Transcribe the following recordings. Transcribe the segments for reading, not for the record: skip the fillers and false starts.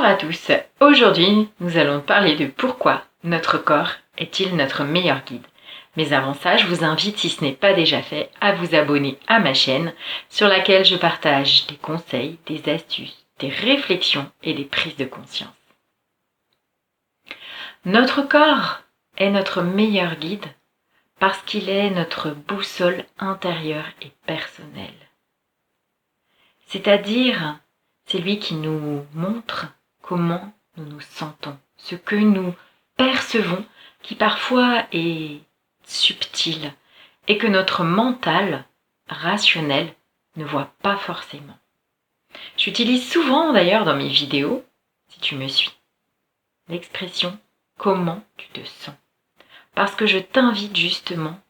Bonjour à tous, aujourd'hui nous allons parler de pourquoi notre corps est-il notre meilleur guide. Mais avant ça, je vous invite, si ce n'est pas déjà fait, à vous abonner à ma chaîne sur laquelle je partage des conseils, des astuces, des réflexions et des prises de conscience. Notre corps est notre meilleur guide parce qu'il est notre boussole intérieure et personnelle. C'est-à-dire, c'est lui qui nous montre comment nous nous sentons, ce que nous percevons, qui parfois est subtil et que notre mental rationnel ne voit pas forcément. J'utilise souvent d'ailleurs dans mes vidéos, si tu me suis, l'expression « comment tu te sens ?» parce que je t'invite justement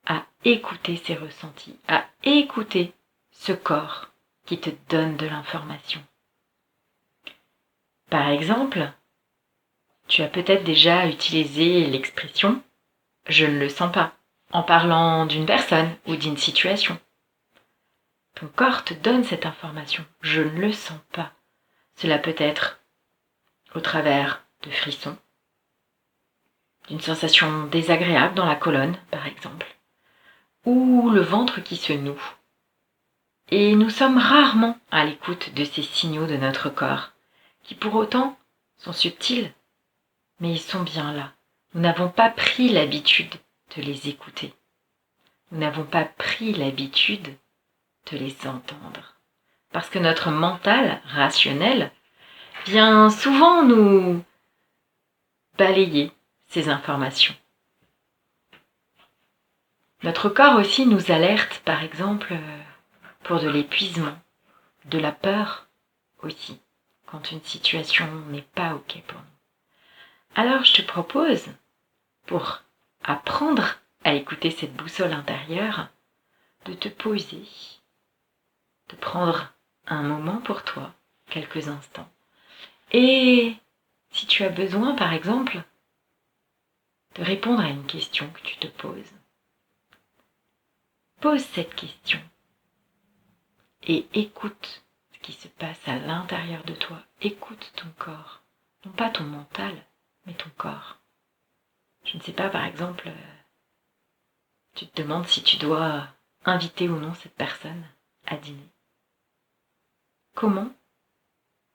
à écouter ces ressentis, à écouter ce corps qui te donne de l'information. Par exemple, tu as peut-être déjà utilisé l'expression « je ne le sens pas » en parlant d'une personne ou d'une situation. Ton corps te donne cette information « je ne le sens pas ». Cela peut être au travers de frissons, d'une sensation désagréable dans la colonne par exemple, ou le ventre qui se noue. Et nous sommes rarement à l'écoute de ces signaux de notre corps, qui pour autant sont subtils, mais ils sont bien là. Nous n'avons pas pris l'habitude de les écouter. Nous n'avons pas pris l'habitude de les entendre. Parce que notre mental rationnel vient souvent nous balayer ces informations. Notre corps aussi nous alerte, par exemple, pour de l'épuisement, de la peur aussi, quand une situation n'est pas OK pour nous. Alors je te propose, pour apprendre à écouter cette boussole intérieure, de te poser, de prendre un moment pour toi, quelques instants. Et si tu as besoin, par exemple, de répondre à une question que tu te poses, pose cette question et écoute ce qui se passe à l'intérieur de toi. Écoute ton corps, non pas ton mental, mais ton corps. Je ne sais pas, par exemple, tu te demandes si tu dois inviter ou non cette personne à dîner. Comment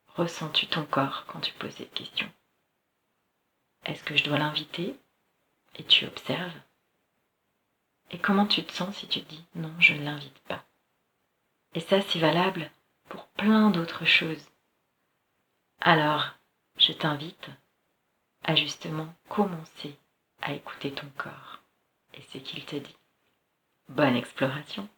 ressens-tu ton corps quand tu poses cette question ? Est-ce que je dois l'inviter ? Et tu observes. Et comment tu te sens si tu te dis « non, je ne l'invite pas » ? Et ça, c'est valable pour plein d'autres choses. Alors, je t'invite à justement commencer à écouter ton corps et ce qu'il te dit. Bonne exploration!